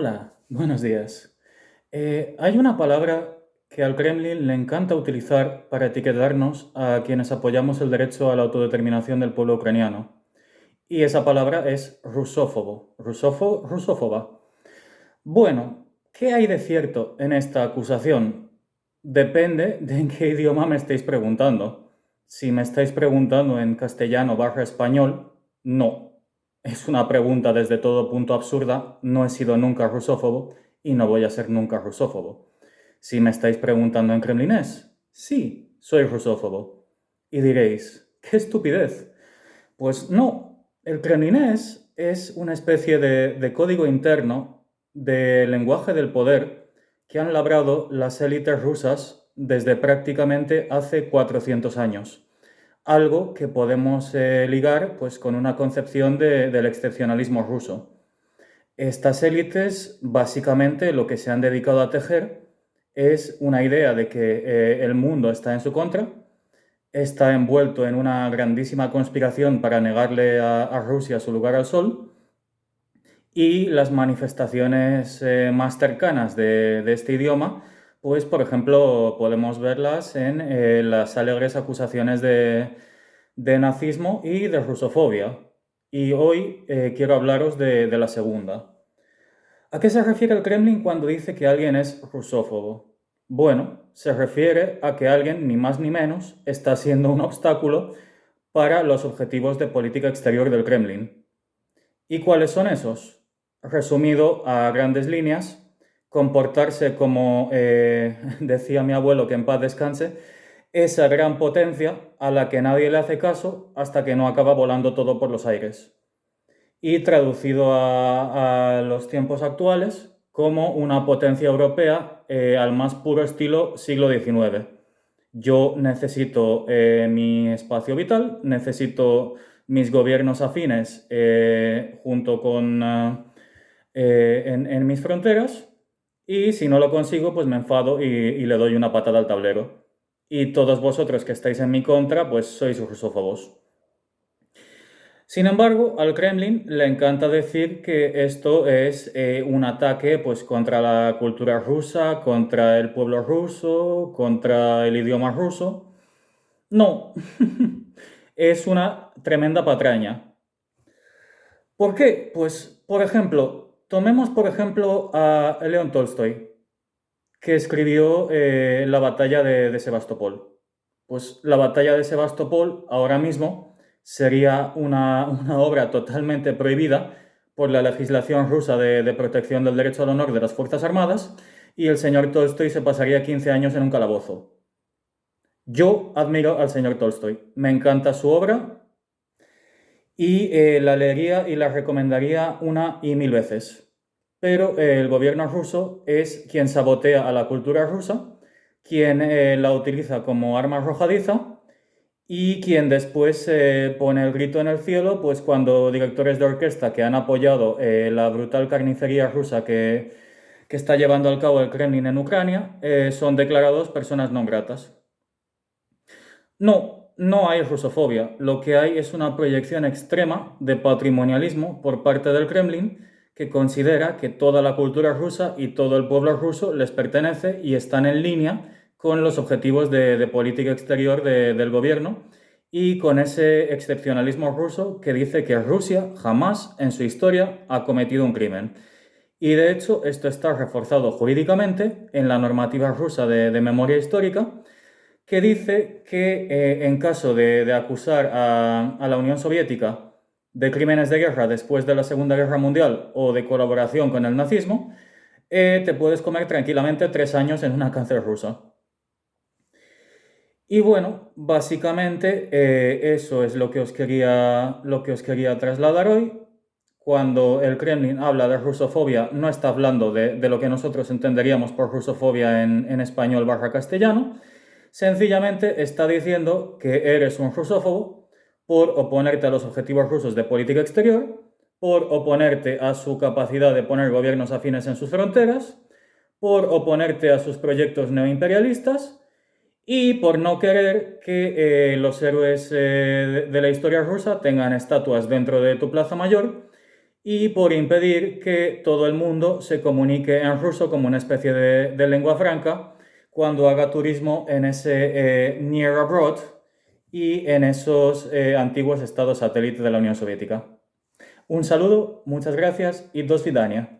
Hola, buenos días. Hay una palabra que al Kremlin le encanta utilizar para etiquetarnos a quienes apoyamos el derecho a la autodeterminación del pueblo ucraniano. Y esa palabra es rusófobo, rusófoba. Bueno, ¿qué hay de cierto en esta acusación? Depende de en qué idioma me estéis preguntando. Si me estáis preguntando en castellano barra español, no. Es una pregunta desde todo punto absurda, no he sido nunca rusófobo y no voy a ser nunca rusófobo. Si me estáis preguntando en kremlinés, sí, soy rusófobo. Y diréis, ¡qué estupidez! Pues no, el kremlinés es una especie de código interno de lenguaje del poder que han labrado las élites rusas desde prácticamente hace 400 años. Algo que podemos ligar pues, con una concepción del excepcionalismo ruso. Estas élites básicamente lo que se han dedicado a tejer es una idea de que el mundo está en su contra, está envuelto en una grandísima conspiración para negarle a Rusia su lugar al sol y las manifestaciones más cercanas de este idioma, pues por ejemplo podemos verlas en las alegres acusaciones de nazismo y de rusofobia. Y hoy quiero hablaros de la segunda. ¿A qué se refiere el Kremlin cuando dice que alguien es rusófobo? Bueno, se refiere a que alguien, ni más ni menos, está siendo un obstáculo para los objetivos de política exterior del Kremlin. ¿Y cuáles son esos? Resumido a grandes líneas, comportarse como, decía mi abuelo, que en paz descanse, esa gran potencia a la que nadie le hace caso hasta que no acaba volando todo por los aires. Y traducido a los tiempos actuales como una potencia europea al más puro estilo siglo XIX. Yo necesito mi espacio vital, necesito mis gobiernos afines junto con en mis fronteras y si no lo consigo, pues me enfado y le doy una patada al tablero. Y todos vosotros que estáis en mi contra, pues sois rusófobos. Sin embargo, al Kremlin le encanta decir que esto es un ataque pues, contra la cultura rusa, contra el pueblo ruso, contra el idioma ruso. No, es una tremenda patraña. ¿Por qué? Pues, por ejemplo, tomemos por ejemplo a León Tolstoy, que escribió la batalla de Sebastopol. Pues la batalla de Sebastopol ahora mismo sería una obra totalmente prohibida por la legislación rusa de protección del derecho al honor de las Fuerzas Armadas y el señor Tolstoy se pasaría 15 años en un calabozo. Yo admiro al señor Tolstoy, me encanta su obra y la leería y la recomendaría una y mil veces. Pero el gobierno ruso es quien sabotea a la cultura rusa, quien la utiliza como arma arrojadiza y quien después pone el grito en el cielo, pues cuando directores de orquesta que han apoyado la brutal carnicería rusa que está llevando al cabo el Kremlin en Ucrania son declarados personas no gratas. No, no hay rusofobia. Lo que hay es una proyección extrema de patrimonialismo por parte del Kremlin que considera que toda la cultura rusa y todo el pueblo ruso les pertenece y están en línea con los objetivos de política exterior del gobierno y con ese excepcionalismo ruso que dice que Rusia jamás en su historia ha cometido un crimen. Y de hecho esto está reforzado jurídicamente en la normativa rusa de memoria histórica que dice que en caso de acusar a la Unión Soviética de crímenes de guerra después de la Segunda Guerra Mundial o de colaboración con el nazismo, te puedes comer tranquilamente 3 años en una cárcel rusa. Y bueno, básicamente eso es lo que os quería trasladar hoy. Cuando el Kremlin habla de rusofobia, no está hablando de lo que nosotros entenderíamos por rusofobia en español barra castellano. Sencillamente está diciendo que eres un rusófobo por oponerte a los objetivos rusos de política exterior, por oponerte a su capacidad de poner gobiernos afines en sus fronteras, por oponerte a sus proyectos neoimperialistas y por no querer que los héroes de la historia rusa tengan estatuas dentro de tu Plaza Mayor y por impedir que todo el mundo se comunique en ruso como una especie de lengua franca cuando haga turismo en ese Near Abroad y en esos antiguos estados satélites de la Unión Soviética. Un saludo, muchas gracias y dos vidania.